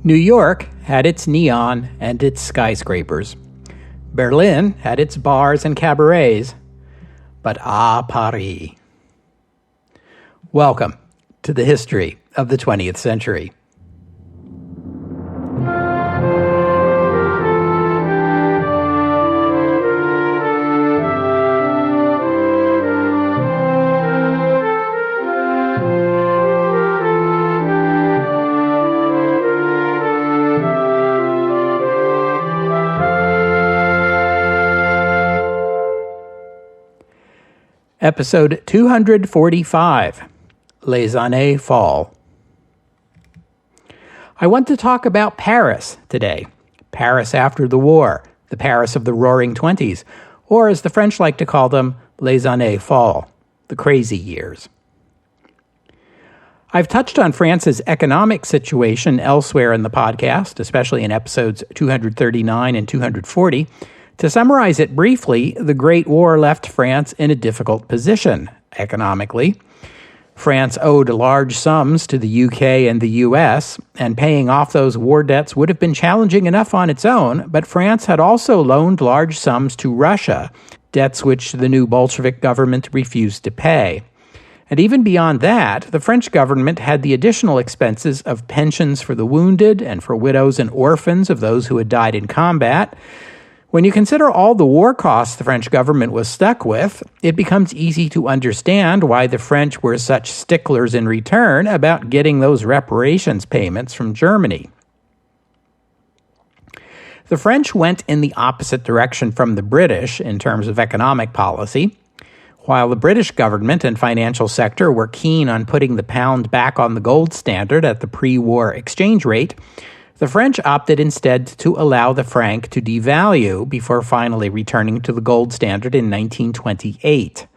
New York had its neon and its skyscrapers. Berlin had its bars and cabarets. But Paris. Welcome to the history of the 20th century. Episode 245, Les années folles. I want to talk about Paris today. Paris after the war, the Paris of the Roaring Twenties, or as the French like to call them, les années folles, the crazy years. I've touched on France's economic situation elsewhere in the podcast, especially in episodes 239 and 240. To summarize it briefly, the Great War left France in a difficult position economically. France owed large sums to the UK and the US, and paying off those war debts would have been challenging enough on its own, but France had also loaned large sums to Russia, debts which the new Bolshevik government refused to pay. And even beyond that, the French government had the additional expenses of pensions for the wounded and for widows and orphans of those who had died in combat. When you consider all the war costs the French government was stuck with, it becomes easy to understand why the French were such sticklers in return about getting those reparations payments from Germany. The French went in the opposite direction from the British in terms of economic policy. While the British government and financial sector were keen on putting the pound back on the gold standard at the pre-war exchange rate, the French opted instead to allow the franc to devalue before finally returning to the gold standard in 1928.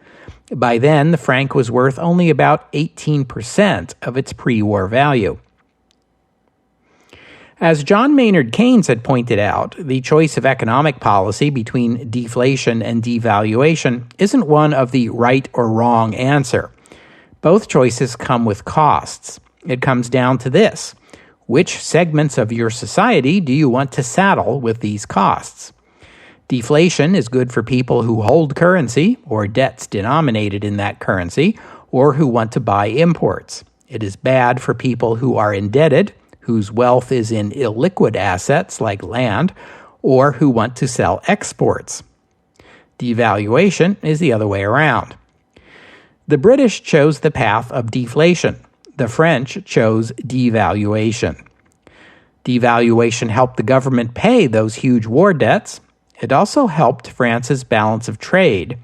By then, the franc was worth only about 18% of its pre-war value. As John Maynard Keynes had pointed out, the choice of economic policy between deflation and devaluation isn't one of the right or wrong answer. Both choices come with costs. It comes down to this. Which segments of your society do you want to saddle with these costs? Deflation is good for people who hold currency or debts denominated in that currency or who want to buy imports. It is bad for people who are indebted, whose wealth is in illiquid assets like land, or who want to sell exports. Devaluation is the other way around. The British chose the path of deflation. The French chose devaluation. Devaluation helped the government pay those huge war debts. It also helped France's balance of trade.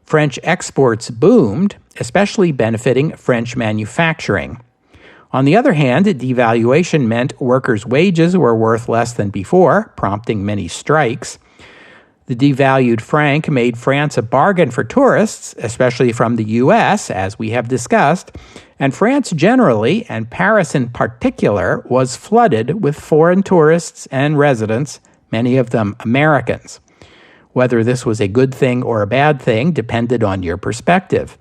French exports boomed, especially benefiting French manufacturing. On the other hand, devaluation meant workers' wages were worth less than before, prompting many strikes. The devalued franc made France a bargain for tourists, especially from the U.S., as we have discussed, and France generally, and Paris in particular, was flooded with foreign tourists and residents, many of them Americans. Whether this was a good thing or a bad thing depended on your perspective.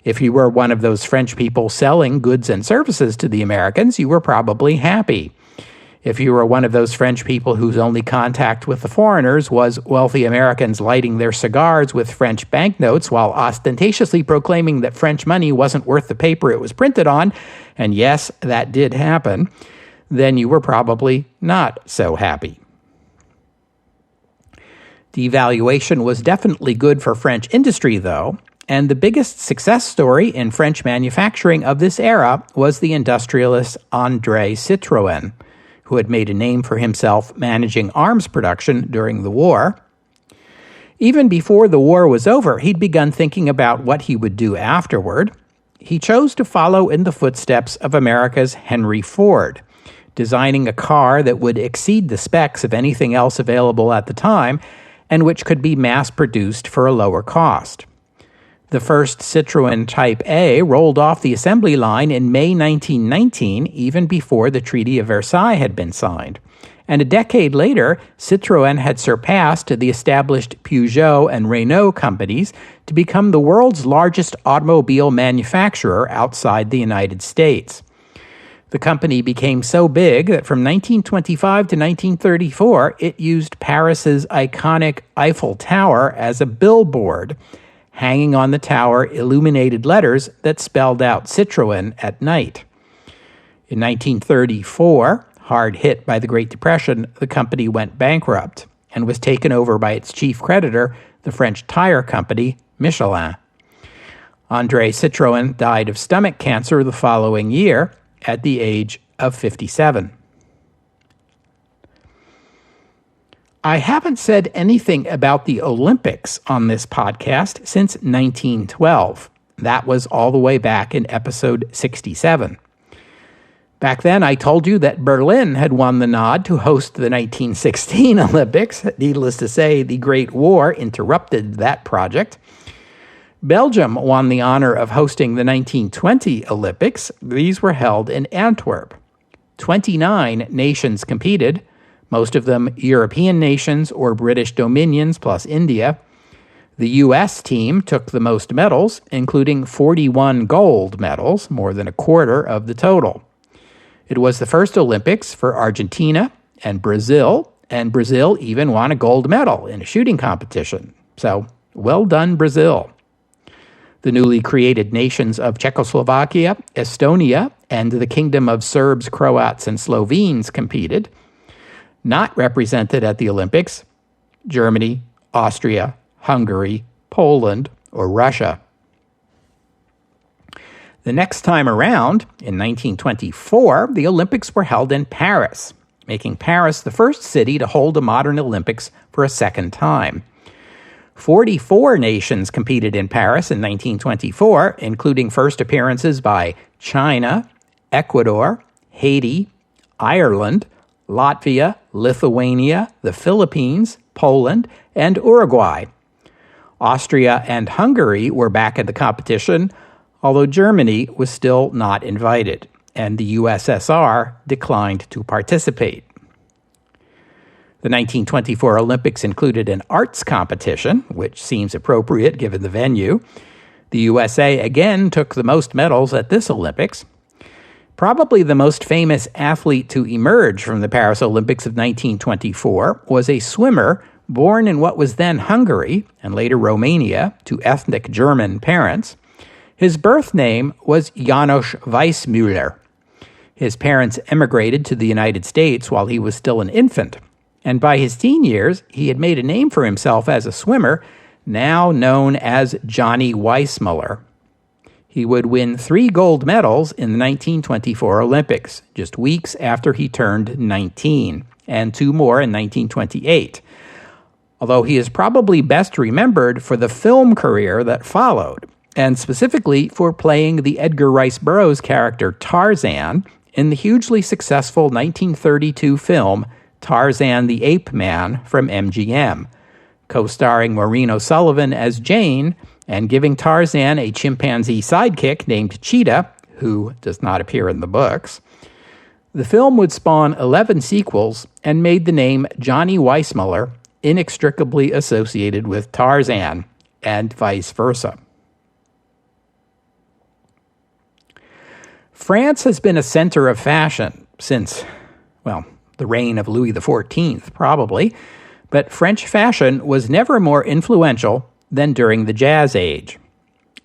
If you were one of those French people selling goods and services to the Americans, you were probably happy. If you were one of those French people whose only contact with the foreigners was wealthy Americans lighting their cigars with French banknotes while ostentatiously proclaiming that French money wasn't worth the paper it was printed on, and yes, that did happen, then you were probably not so happy. Devaluation was definitely good for French industry, though, and the biggest success story in French manufacturing of this era was the industrialist André Citroën, who had made a name for himself managing arms production during the war. Even before the war was over, he'd begun thinking about what he would do afterward. He chose to follow in the footsteps of America's Henry Ford, designing a car that would exceed the specs of anything else available at the time and which could be mass-produced for a lower cost. The first Citroën Type A rolled off the assembly line in May 1919, even before the Treaty of Versailles had been signed. And a decade later, Citroën had surpassed the established Peugeot and Renault companies to become the world's largest automobile manufacturer outside the United States. The company became so big that from 1925 to 1934, it used Paris's iconic Eiffel Tower as a billboard, hanging on the tower illuminated letters that spelled out Citroën at night. In 1934, hard hit by the Great Depression, the company went bankrupt and was taken over by its chief creditor, the French tire company Michelin. André Citroën died of stomach cancer the following year at the age of 57. I haven't said anything about the Olympics on this podcast since 1912. That was all the way back in episode 67. Back then, I told you that Berlin had won the nod to host the 1916 Olympics. Needless to say, the Great War interrupted that project. Belgium won the honor of hosting the 1920 Olympics. These were held in Antwerp. 29 nations competed, most of them European nations or British dominions plus India. The U.S. team took the most medals, including 41 gold medals, more than a quarter of the total. It was the first Olympics for Argentina and Brazil even won a gold medal in a shooting competition. So, well done, Brazil. The newly created nations of Czechoslovakia, Estonia, and the Kingdom of Serbs, Croats, and Slovenes competed. Not represented at the Olympics, Germany, Austria, Hungary, Poland, or Russia. The next time around, in 1924, the Olympics were held in Paris, making Paris the first city to hold a modern Olympics for a second time. 44 nations competed in Paris in 1924, including first appearances by China, Ecuador, Haiti, Ireland, Latvia, Lithuania, the Philippines, Poland, and Uruguay. Austria and Hungary were back in the competition, although Germany was still not invited, and the USSR declined to participate. The 1924 Olympics included an arts competition, which seems appropriate given the venue. The USA again took the most medals at this Olympics. Probably the most famous athlete to emerge from the Paris Olympics of 1924 was a swimmer born in what was then Hungary and later Romania to ethnic German parents. His birth name was Janos Weissmuller. His parents emigrated to the United States while he was still an infant, and by his teen years, he had made a name for himself as a swimmer, now known as Johnny Weissmuller. He would win 3 gold medals in the 1924 Olympics, just weeks after he turned 19, and 2 more in 1928. Although he is probably best remembered for the film career that followed, and specifically for playing the Edgar Rice Burroughs character Tarzan in the hugely successful 1932 film Tarzan the Ape Man from MGM, co-starring Maureen O'Sullivan as Jane and giving Tarzan a chimpanzee sidekick named Cheetah, who does not appear in the books. The film would spawn 11 sequels and made the name Johnny Weissmuller inextricably associated with Tarzan, and vice versa. France has been a center of fashion since, the reign of Louis XIV, probably, but French fashion was never more influential than during the Jazz Age.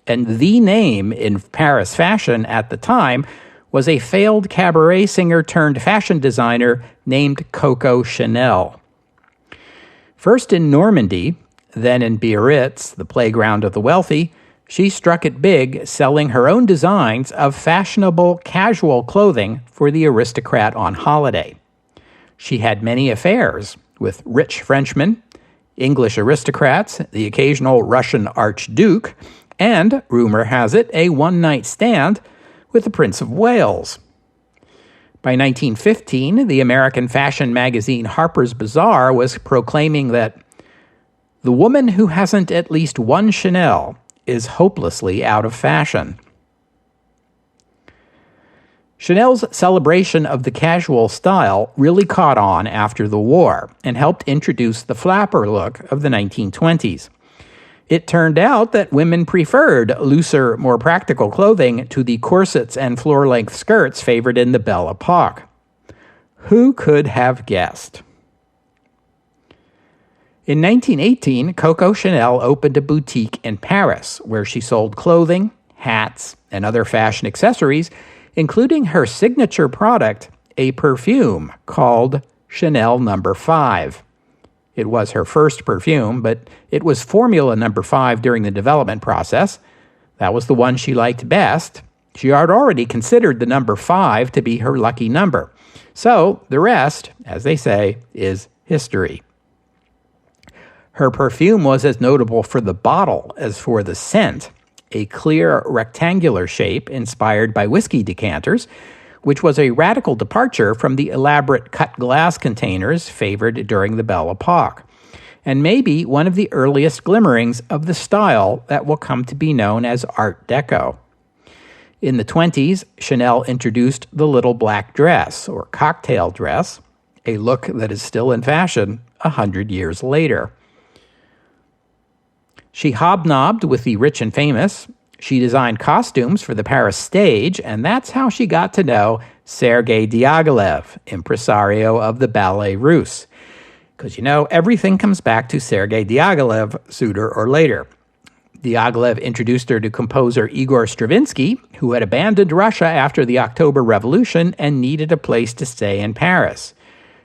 And the name in Paris fashion at the time was a failed cabaret singer turned fashion designer named Coco Chanel. First in Normandy, then in Biarritz, the playground of the wealthy, she struck it big, selling her own designs of fashionable casual clothing for the aristocrat on holiday. She had many affairs with rich Frenchmen, English aristocrats, the occasional Russian archduke, and, rumor has it, a one-night stand with the Prince of Wales. By 1915, the American fashion magazine Harper's Bazaar was proclaiming that the woman who hasn't at least one Chanel is hopelessly out of fashion. Chanel's celebration of the casual style really caught on after the war and helped introduce the flapper look of the 1920s. It turned out that women preferred looser, more practical clothing to the corsets and floor-length skirts favored in the Belle Epoque. Who could have guessed? In 1918, Coco Chanel opened a boutique in Paris where she sold clothing, hats, and other fashion accessories, including her signature product, a perfume called Chanel No. 5. It was her first perfume, but it was Formula No. 5 during the development process. That was the one she liked best. She had already considered the number 5 to be her lucky number. So the rest, as they say, is history. Her perfume was as notable for the bottle as for the scent, a clear rectangular shape inspired by whiskey decanters, which was a radical departure from the elaborate cut glass containers favored during the Belle Epoque, and maybe one of the earliest glimmerings of the style that will come to be known as Art Deco. In the 20s, Chanel introduced the little black dress, or cocktail dress, a look that is still in fashion 100 years later. She hobnobbed with the rich and famous. She designed costumes for the Paris stage, and that's how she got to know Sergei Diaghilev, impresario of the Ballet Russe. Because, everything comes back to Sergei Diaghilev sooner or later. Diaghilev introduced her to composer Igor Stravinsky, who had abandoned Russia after the October Revolution and needed a place to stay in Paris.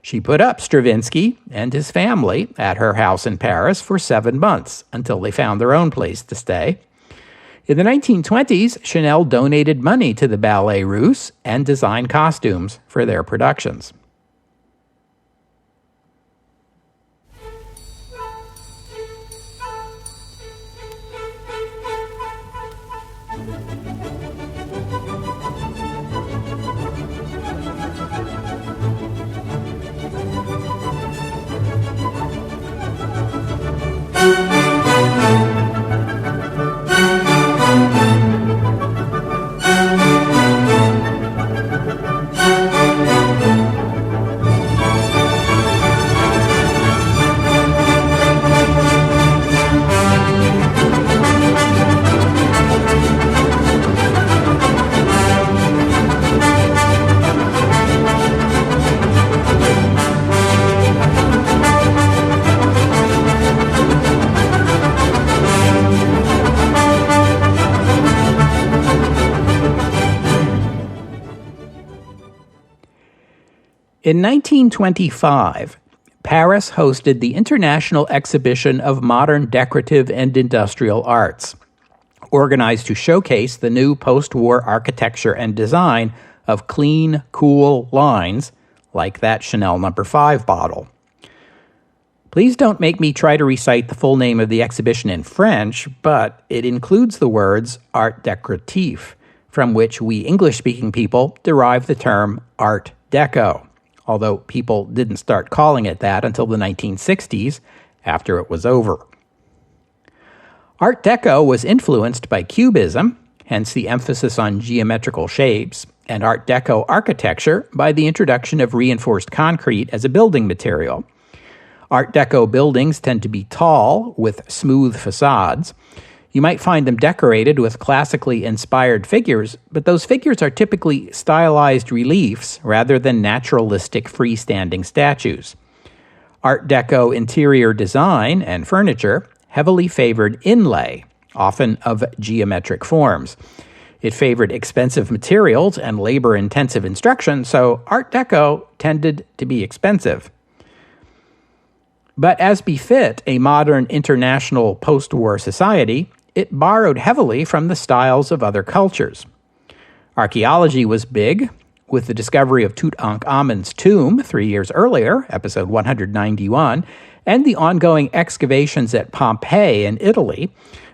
She put up Stravinsky and his family at her house in Paris for 7 months until they found their own place to stay. In the 1920s, Chanel donated money to the Ballet Russe and designed costumes for their productions. In 1925, Paris hosted the International Exhibition of Modern Decorative and Industrial Arts, organized to showcase the new post-war architecture and design of clean, cool lines like that Chanel No. 5 bottle. Please don't make me try to recite the full name of the exhibition in French, but it includes the words art décoratif, from which we English-speaking people derive the term Art Deco, although people didn't start calling it that until the 1960s, after it was over. Art Deco was influenced by Cubism, hence the emphasis on geometrical shapes, and Art Deco architecture by the introduction of reinforced concrete as a building material. Art Deco buildings tend to be tall, with smooth facades. You might find them decorated with classically inspired figures, but those figures are typically stylized reliefs rather than naturalistic freestanding statues. Art Deco interior design and furniture heavily favored inlay, often of geometric forms. It favored expensive materials and labor-intensive instruction, so Art Deco tended to be expensive. But as befit a modern international post-war society, it borrowed heavily from the styles of other cultures. Archaeology was big, with the discovery of Tutankhamun's tomb 3 years earlier, episode 191, and the ongoing excavations at Pompeii in Italy.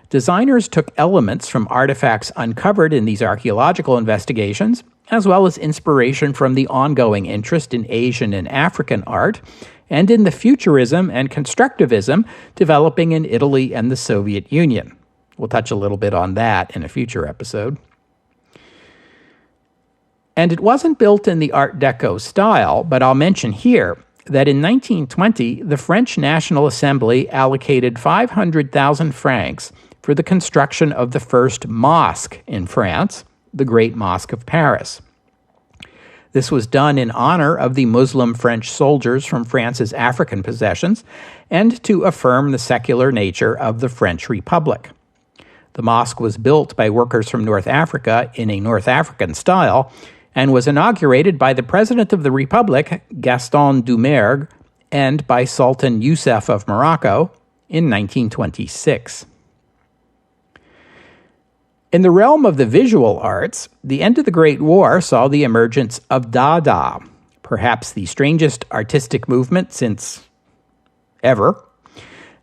Designers took elements from artifacts uncovered in these archaeological investigations, as well as inspiration from the ongoing interest in Asian and African art, and in the futurism and constructivism developing in Italy and the Soviet Union. We'll touch a little bit on that in a future episode. And it wasn't built in the Art Deco style, but I'll mention here, that in 1920, the French National Assembly allocated 500,000 francs for the construction of the first mosque in France, the Great Mosque of Paris. This was done in honor of the Muslim French soldiers from France's African possessions and to affirm the secular nature of the French Republic. The mosque was built by workers from North Africa in a North African style and was inaugurated by the President of the Republic, Gaston Doumergue, and by Sultan Youssef of Morocco in 1926. In the realm of the visual arts, the end of the Great War saw the emergence of Dada, perhaps the strangest artistic movement since ever.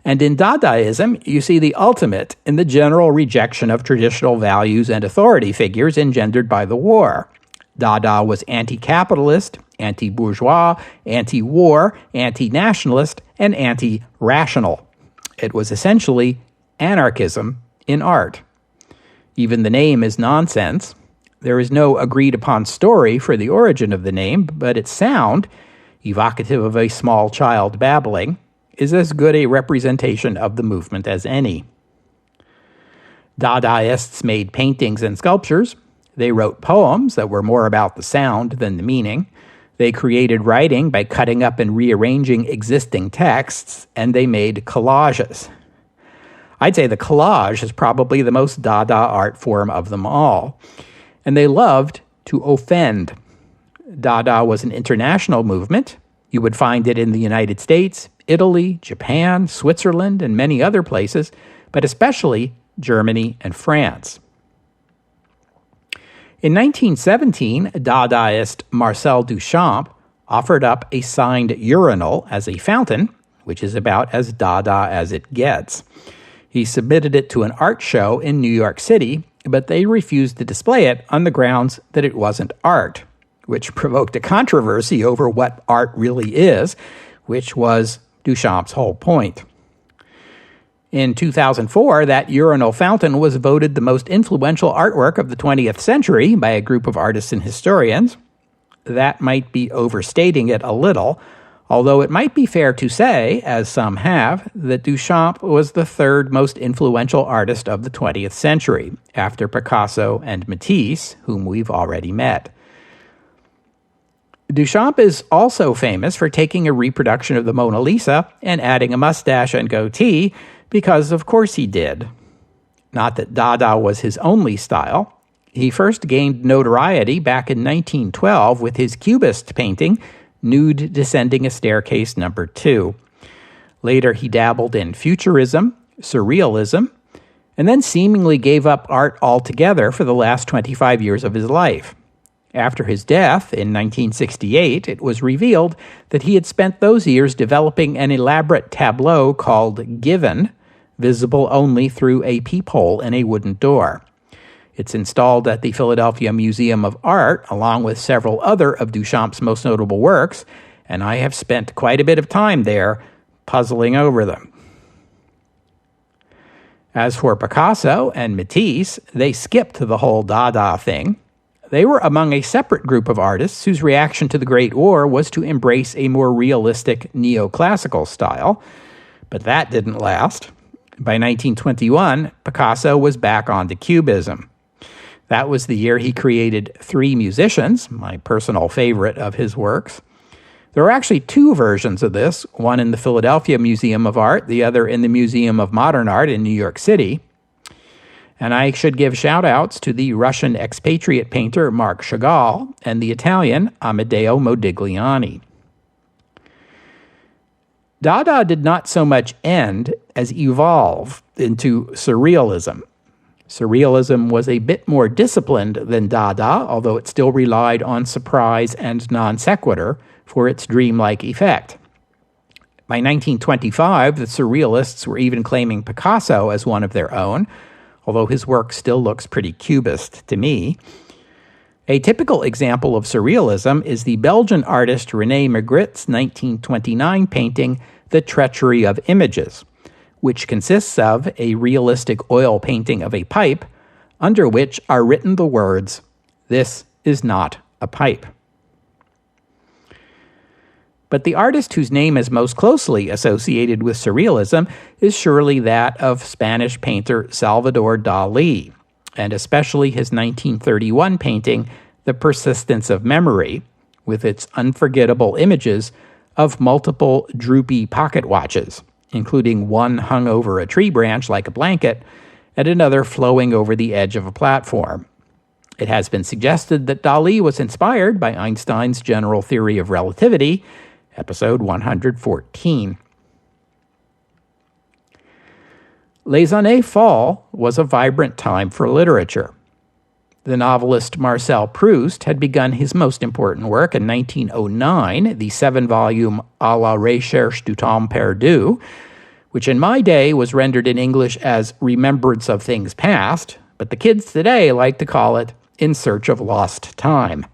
And in Dadaism, you see the ultimate in the general rejection of traditional values and authority figures engendered by the war. Dada was anti-capitalist, anti-bourgeois, anti-war, anti-nationalist, and anti-rational. It was essentially anarchism in art. Even the name is nonsense. There is no agreed-upon story for the origin of the name, but its sound, evocative of a small child babbling, is as good a representation of the movement as any. Dadaists made paintings and sculptures. They wrote poems that were more about the sound than the meaning. They created writing by cutting up and rearranging existing texts, and they made collages. I'd say the collage is probably the most Dada art form of them all. And they loved to offend. Dada was an international movement. You would find it in the United States, Italy, Japan, Switzerland, and many other places, but especially Germany and France. In 1917, Dadaist Marcel Duchamp offered up a signed urinal as a fountain, which is about as Dada as it gets. He submitted it to an art show in New York City, but they refused to display it on the grounds that it wasn't art, which provoked a controversy over what art really is, which was Duchamp's whole point. In 2004, that urinal fountain was voted the most influential artwork of the 20th century by a group of artists and historians. That might be overstating it a little, although it might be fair to say, as some have, that Duchamp was the third most influential artist of the 20th century, after Picasso and Matisse, whom we've already met. Duchamp is also famous for taking a reproduction of the Mona Lisa and adding a mustache and goatee, because of course he did. Not that Dada was his only style. He first gained notoriety back in 1912 with his Cubist painting, Nude Descending a Staircase No. 2. Later, he dabbled in Futurism, Surrealism, and then seemingly gave up art altogether for the last 25 years of his life. After his death in 1968, it was revealed that he had spent those years developing an elaborate tableau called Given, visible only through a peephole in a wooden door. It's installed at the Philadelphia Museum of Art, along with several other of Duchamp's most notable works, and I have spent quite a bit of time there puzzling over them. As for Picasso and Matisse, they skipped the whole Dada thing. They were among a separate group of artists whose reaction to the Great War was to embrace a more realistic neoclassical style, but that didn't last. By 1921, Picasso was back onto Cubism. That was the year he created Three Musicians, my personal favorite of his works. There are actually two versions of this, one in the Philadelphia Museum of Art, the other in the Museum of Modern Art in New York City. And I should give shout-outs to the Russian expatriate painter Marc Chagall and the Italian Amedeo Modigliani. Dada did not so much end as evolve into Surrealism. Surrealism was a bit more disciplined than Dada, although it still relied on surprise and non sequitur for its dreamlike effect. By 1925, the Surrealists were even claiming Picasso as one of their own, although his work still looks pretty cubist to me. A typical example of Surrealism is the Belgian artist René Magritte's 1929 painting, The Treachery of Images, which consists of a realistic oil painting of a pipe, under which are written the words, "This is not a pipe." But the artist whose name is most closely associated with surrealism is surely that of Spanish painter Salvador Dalí, and especially his 1931 painting, The Persistence of Memory, with its unforgettable images of multiple droopy pocket watches, including one hung over a tree branch like a blanket and another flowing over the edge of a platform. It has been suggested that Dalí was inspired by Einstein's general theory of relativity, episode 114. Les années folles was a vibrant time for literature. The novelist Marcel Proust had begun his most important work in 1909, the 7-volume À la recherche du temps perdu, which in my day was rendered in English as Remembrance of Things Past, but the kids today like to call it In Search of Lost Time.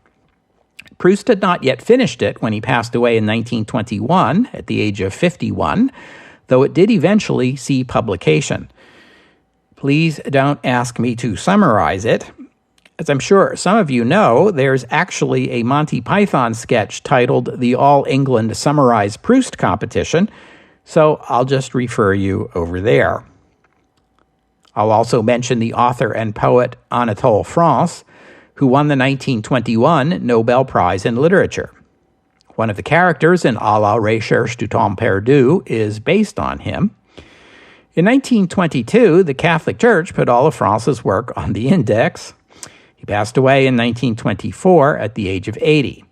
Proust had not yet finished it when he passed away in 1921 at the age of 51, though it did eventually see publication. Please don't ask me to summarize it. As I'm sure some of you know, there's actually a Monty Python sketch titled the All England Summarize Proust Competition, so I'll just refer you over there. I'll also mention the author and poet Anatole France, who won the 1921 Nobel Prize in Literature. One of the characters in À la recherche du temps perdu is based on him. In 1922, the Catholic Church put all of France's work on the index. He passed away in 1924 at the age of 80.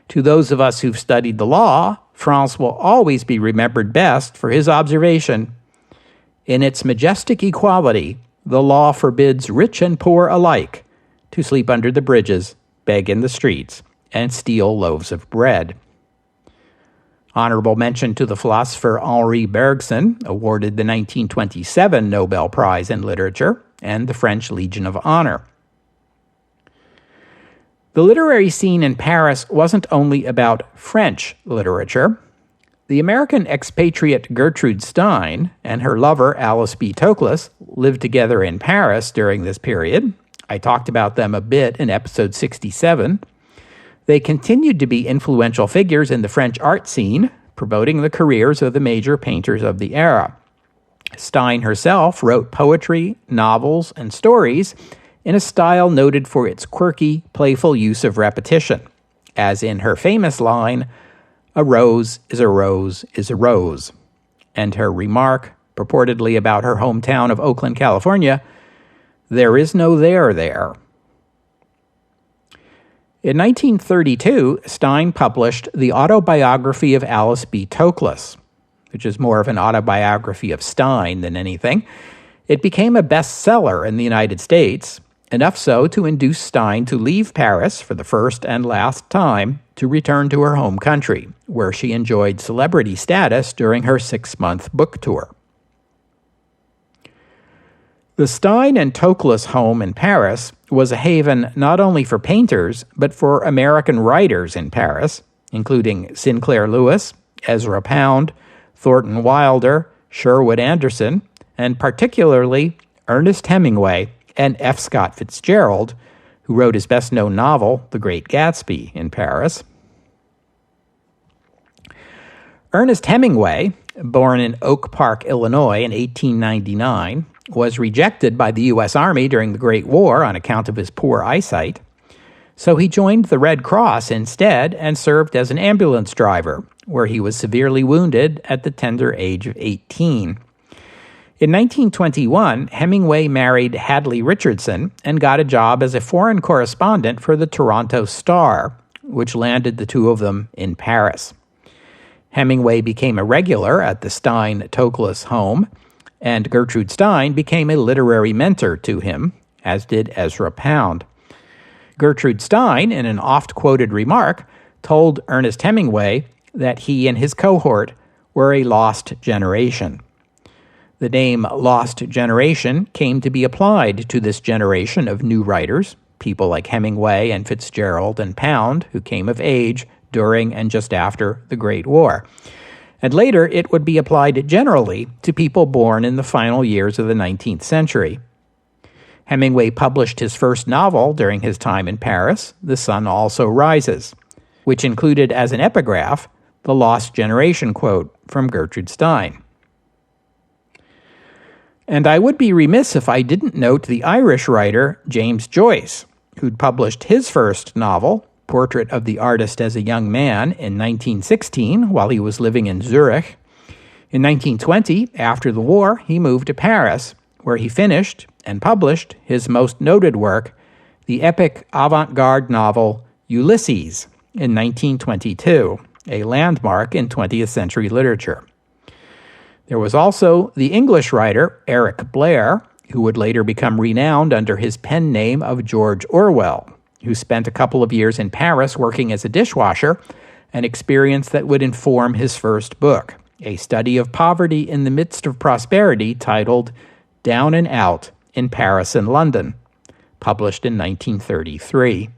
To those of us who've studied the law, France will always be remembered best for his observation: in its majestic equality, the law forbids rich and poor alike to sleep under the bridges, beg in the streets, and steal loaves of bread. Honorable mention to the philosopher Henri Bergson, awarded the 1927 Nobel Prize in Literature, and the French Legion of Honor. The literary scene in Paris wasn't only about French literature. The American expatriate Gertrude Stein and her lover Alice B. Toklas lived together in Paris during this period. I talked about them a bit in episode 67. They continued to be influential figures in the French art scene, promoting the careers of the major painters of the era. Stein herself wrote poetry, novels, and stories in a style noted for its quirky, playful use of repetition, as in her famous line, "A rose is a rose is a rose," and her remark, purportedly about her hometown of Oakland, California, "There is no there there." In 1932, Stein published The Autobiography of Alice B. Toklas, which is more of an autobiography of Stein than anything. It became a bestseller in the United States, enough so to induce Stein to leave Paris for the first and last time to return to her home country, where she enjoyed celebrity status during her 6-month book tour. The Stein and Toklas home in Paris was a haven not only for painters, but for American writers in Paris, including Sinclair Lewis, Ezra Pound, Thornton Wilder, Sherwood Anderson, and particularly Ernest Hemingway and F. Scott Fitzgerald, who wrote his best-known novel, The Great Gatsby, in Paris. Ernest Hemingway, born in Oak Park, Illinois in 1899, was rejected by the U.S. Army during the Great War on account of his poor eyesight. So he joined the Red Cross instead and served as an ambulance driver, where he was severely wounded at the tender age of 18. In 1921, Hemingway married Hadley Richardson and got a job as a foreign correspondent for the Toronto Star, which landed the two of them in Paris. Hemingway became a regular at the Stein-Toklas home, and Gertrude Stein became a literary mentor to him, as did Ezra Pound. Gertrude Stein, in an oft-quoted remark, told Ernest Hemingway that he and his cohort were a lost generation. The name Lost Generation came to be applied to this generation of new writers, people like Hemingway and Fitzgerald and Pound, who came of age during and just after the Great War. And later, it would be applied generally to people born in the final years of the 19th century. Hemingway published his first novel during his time in Paris, The Sun Also Rises, which included as an epigraph, the Lost Generation quote from Gertrude Stein. And I would be remiss if I didn't note the Irish writer James Joyce, who'd published his first novel, Portrait of the Artist as a Young Man, in 1916 while he was living in Zurich. In 1920, after the war, he moved to Paris, where he finished and published his most noted work, the epic avant-garde novel Ulysses, in 1922, a landmark in 20th century literature. There was also the English writer Eric Blair, who would later become renowned under his pen name of George Orwell, who spent a couple of years in Paris working as a dishwasher, an experience that would inform his first book, a study of poverty in the midst of prosperity titled Down and Out in Paris and London, published in 1933.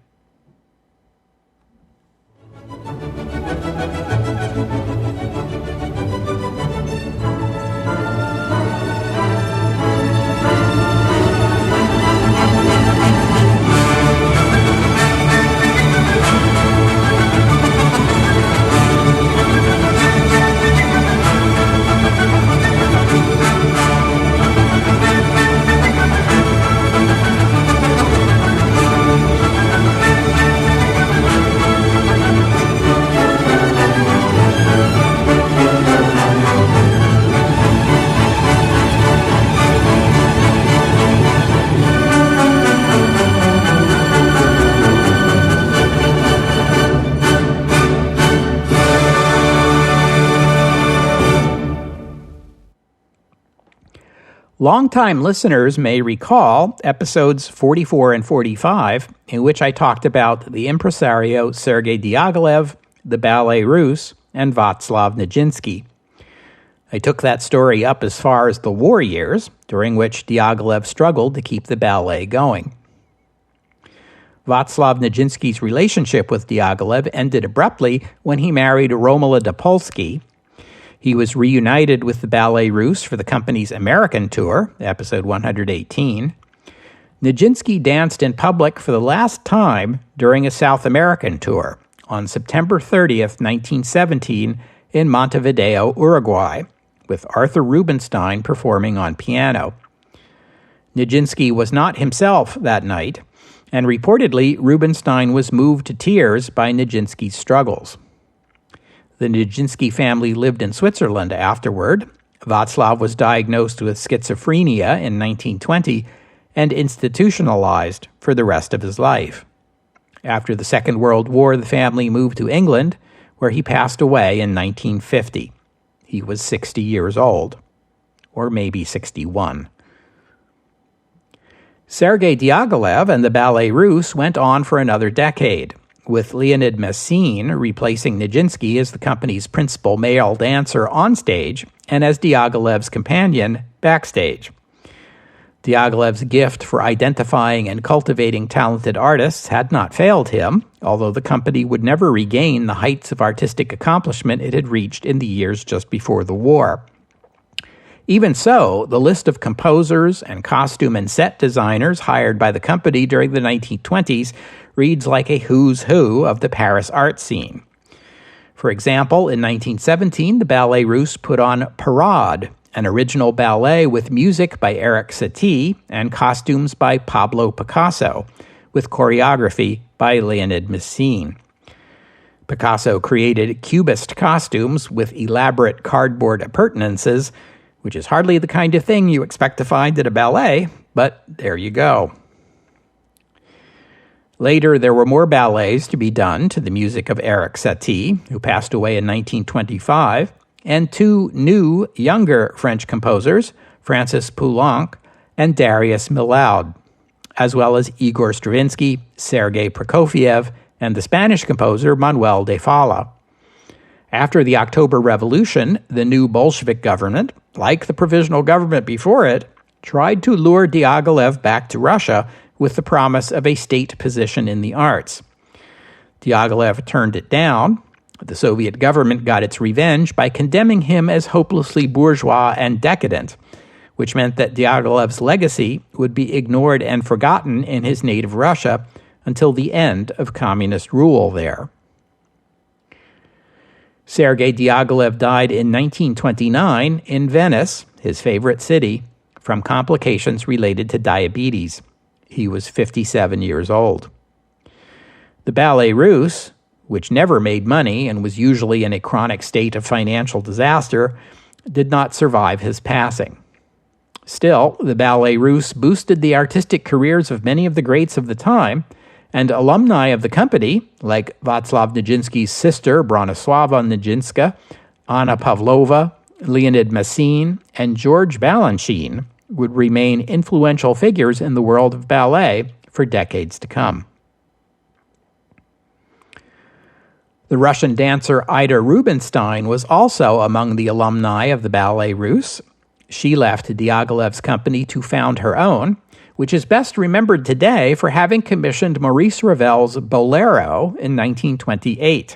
Longtime listeners may recall episodes 44 and 45, in which I talked about the impresario Sergei Diaghilev, the Ballet Russe, and Václav Nijinsky. I took that story up as far as the war years, during which Diaghilev struggled to keep the ballet going. Václav Nijinsky's relationship with Diaghilev ended abruptly when he married Romola Dopolsky. He was reunited with the Ballet Russe for the company's American tour, episode 118. Nijinsky danced in public for the last time during a South American tour on September 30th, 1917, in Montevideo, Uruguay, with Arthur Rubinstein performing on piano. Nijinsky was not himself that night, and reportedly Rubinstein was moved to tears by Nijinsky's struggles. The Nijinsky family lived in Switzerland afterward. Václav was diagnosed with schizophrenia in 1920 and institutionalized for the rest of his life. After the Second World War, the family moved to England, where he passed away in 1950. He was 60 years old, or maybe 61. Sergei Diaghilev and the Ballet Russe went on for another decade, with Leonid Messine replacing Nijinsky as the company's principal male dancer on stage and as Diaghilev's companion backstage. Diaghilev's gift for identifying and cultivating talented artists had not failed him, although the company would never regain the heights of artistic accomplishment it had reached in the years just before the war. Even so, the list of composers and costume and set designers hired by the company during the 1920s reads like a who's who of the Paris art scene. For example, in 1917, the Ballet Russe put on Parade, an original ballet with music by Eric Satie and costumes by Pablo Picasso, with choreography by Leonid Messine. Picasso created cubist costumes with elaborate cardboard appurtenances, which is hardly the kind of thing you expect to find at a ballet, but there you go. Later, there were more ballets to be done to the music of Eric Satie, who passed away in 1925, and two new, younger French composers, Francis Poulenc and Darius Milhaud, as well as Igor Stravinsky, Sergei Prokofiev, and the Spanish composer Manuel de Falla. After the October Revolution, the new Bolshevik government, like the provisional government before it, tried to lure Diaghilev back to Russia with the promise of a state position in the arts. Diaghilev turned it down. The Soviet government got its revenge by condemning him as hopelessly bourgeois and decadent, which meant that Diaghilev's legacy would be ignored and forgotten in his native Russia until the end of communist rule there. Sergei Diaghilev died in 1929 in Venice, his favorite city, from complications related to diabetes. He was 57 years old. The Ballet Russe, which never made money and was usually in a chronic state of financial disaster, did not survive his passing. Still, the Ballet Russe boosted the artistic careers of many of the greats of the time, and alumni of the company, like Václav Nijinsky's sister, Bronislava Nijinska, Anna Pavlova, Leonid Messine, and George Balanchine, would remain influential figures in the world of ballet for decades to come. The Russian dancer Ida Rubinstein was also among the alumni of the Ballet Russe. She left Diaghilev's company to found her own, which is best remembered today for having commissioned Maurice Ravel's Bolero in 1928.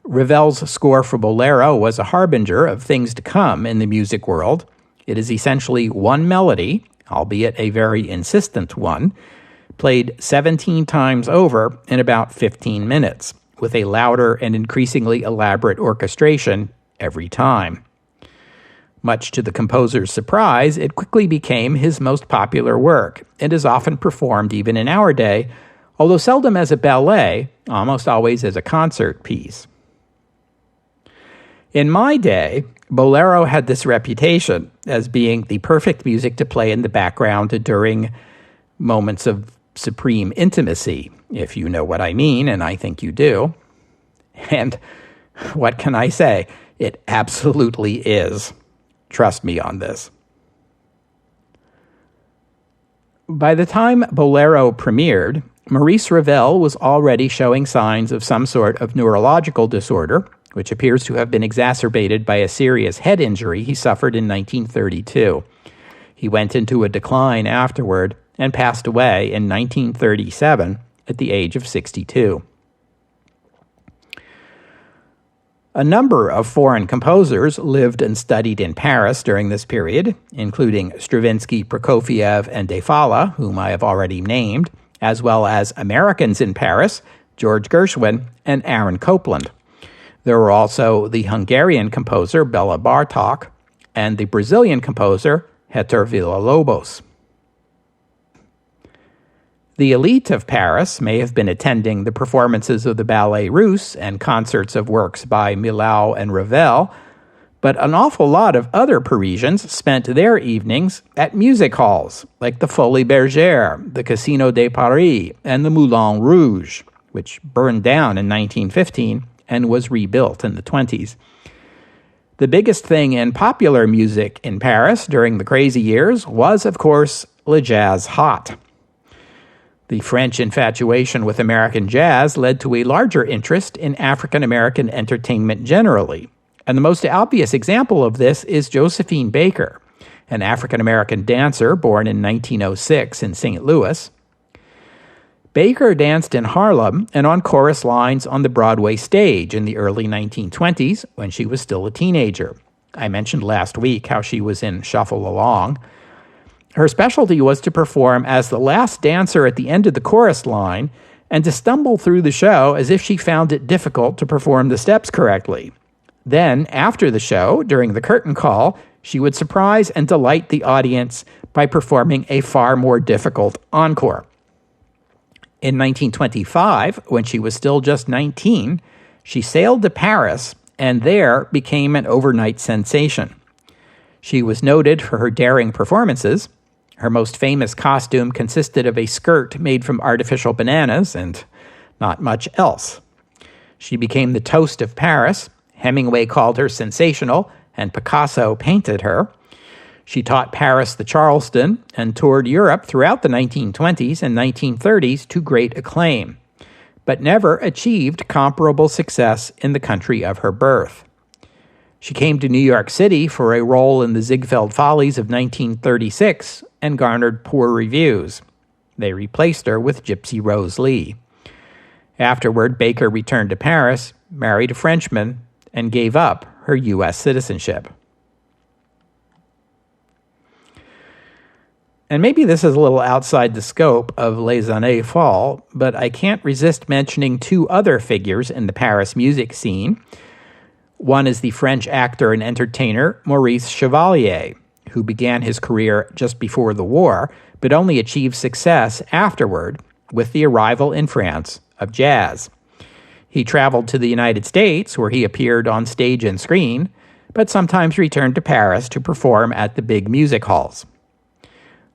Ravel's score for Bolero was a harbinger of things to come in the music world. It is essentially one melody, albeit a very insistent one, played 17 times over in about 15 minutes, with a louder and increasingly elaborate orchestration every time. Much to the composer's surprise, it quickly became his most popular work and is often performed even in our day, although seldom as a ballet, almost always as a concert piece. In my day, Bolero had this reputation as being the perfect music to play in the background during moments of supreme intimacy, if you know what I mean, and I think you do. And what can I say? It absolutely is. Trust me on this. By the time Bolero premiered, Maurice Ravel was already showing signs of some sort of neurological disorder, which appears to have been exacerbated by a serious head injury he suffered in 1932. He went into a decline afterward and passed away in 1937 at the age of 62. A number of foreign composers lived and studied in Paris during this period, including Stravinsky, Prokofiev, and De Falla, whom I have already named, as well as Americans in Paris, George Gershwin and Aaron Copland. There were also the Hungarian composer Bela Bartók and the Brazilian composer Héctor Villa-Lobos. The elite of Paris may have been attending the performances of the Ballet Russe and concerts of works by Milhaud and Ravel, but an awful lot of other Parisians spent their evenings at music halls like the Folies Bergère, the Casino de Paris, and the Moulin Rouge, which burned down in 1915 and was rebuilt in the 1920s. The biggest thing in popular music in Paris during the crazy years was, of course, le jazz hot. The French infatuation with American jazz led to a larger interest in African American entertainment generally, and the most obvious example of this is Josephine Baker, an African American dancer born in 1906 in St. Louis. Baker danced in Harlem and on chorus lines on the Broadway stage in the early 1920s when she was still a teenager. I mentioned last week how she was in Shuffle Along. Her specialty was to perform as the last dancer at the end of the chorus line and to stumble through the show as if she found it difficult to perform the steps correctly. Then, after the show, during the curtain call, she would surprise and delight the audience by performing a far more difficult encore. In 1925, when she was still just 19, she sailed to Paris and there became an overnight sensation. She was noted for her daring performances. Her most famous costume consisted of a skirt made from artificial bananas and not much else. She became the toast of Paris. Hemingway called her sensational, and Picasso painted her. She taught Paris the Charleston and toured Europe throughout the 1920s and 1930s to great acclaim, but never achieved comparable success in the country of her birth. She came to New York City for a role in the Ziegfeld Follies of 1936 and garnered poor reviews. They replaced her with Gypsy Rose Lee. Afterward, Baker returned to Paris, married a Frenchman, and gave up her U.S. citizenship. And maybe this is a little outside the scope of Les Années folles, but I can't resist mentioning two other figures in the Paris music scene. One is the French actor and entertainer Maurice Chevalier, who began his career just before the war, but only achieved success afterward with the arrival in France of jazz. He traveled to the United States, where he appeared on stage and screen, but sometimes returned to Paris to perform at the big music halls.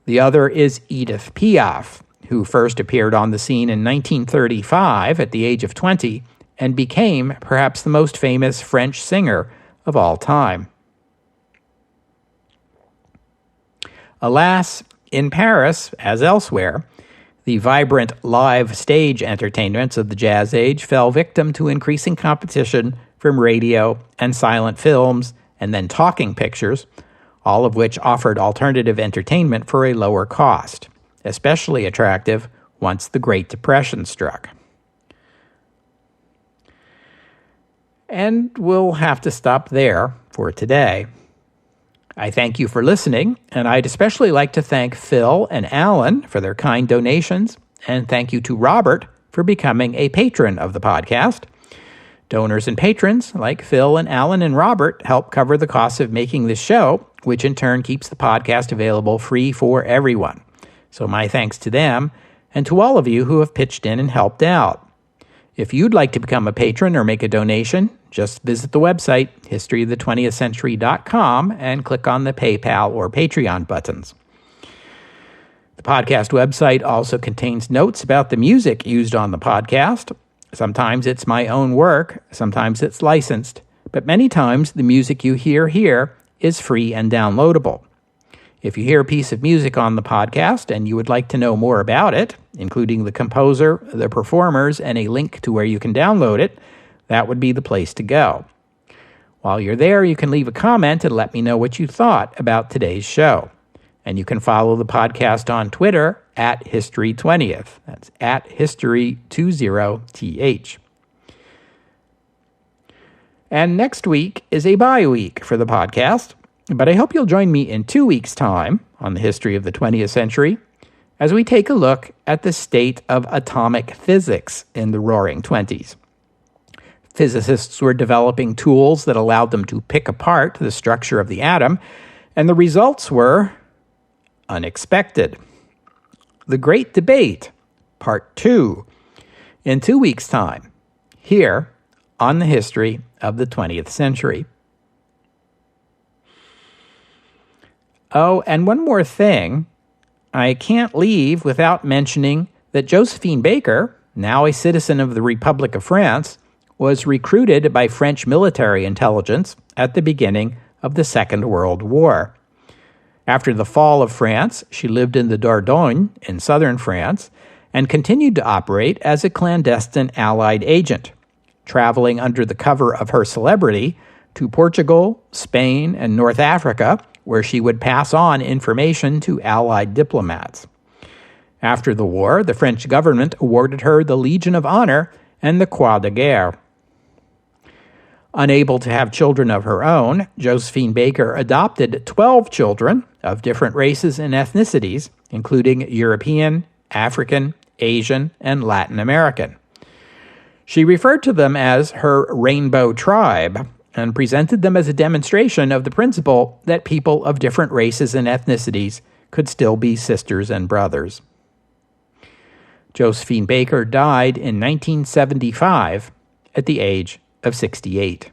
The other is Edith Piaf, who first appeared on the scene in 1935 at the age of 20 and became perhaps the most famous French singer of all time. Alas, in Paris, as elsewhere, the vibrant live stage entertainments of the Jazz Age fell victim to increasing competition from radio and silent films and then talking pictures, all of which offered alternative entertainment for a lower cost, especially attractive once the Great Depression struck. And we'll have to stop there for today. I thank you for listening, and I'd especially like to thank Phil and Alan for their kind donations, and thank you to Robert for becoming a patron of the podcast. Donors and patrons like Phil and Alan and Robert help cover the costs of making this show, which in turn keeps the podcast available free for everyone. So my thanks to them, and to all of you who have pitched in and helped out. If you'd like to become a patron or make a donation, just visit the website, historyofthe20thcentury.com, and click on the PayPal or Patreon buttons. The podcast website also contains notes about the music used on the podcast. Sometimes it's my own work, sometimes it's licensed, but many times the music you hear here is free and downloadable. If you hear a piece of music on the podcast and you would like to know more about it, including the composer, the performers, and a link to where you can download it, that would be the place to go. While you're there, you can leave a comment and let me know what you thought about today's show. And you can follow the podcast on Twitter at History20th. That's at History20th. And next week is a bye week for the podcast, but I hope you'll join me in 2 weeks' time on the history of the 20th century as we take a look at the state of atomic physics in the Roaring Twenties. Physicists were developing tools that allowed them to pick apart the structure of the atom, and the results were unexpected. The Great Debate, Part 2, in 2 weeks' time, here on the history of the 20th century. Oh, and one more thing. I can't leave without mentioning that Josephine Baker, now a citizen of the Republic of France, was recruited by French military intelligence at the beginning of the Second World War. After the fall of France, she lived in the Dordogne in southern France and continued to operate as a clandestine Allied agent, traveling under the cover of her celebrity to Portugal, Spain, and North Africa, where she would pass on information to Allied diplomats. After the war, the French government awarded her the Legion of Honor and the Croix de Guerre. Unable to have children of her own, Josephine Baker adopted 12 children of different races and ethnicities, including European, African, Asian, and Latin American. She referred to them as her rainbow tribe and presented them as a demonstration of the principle that people of different races and ethnicities could still be sisters and brothers. Josephine Baker died in 1975 at the age of 68.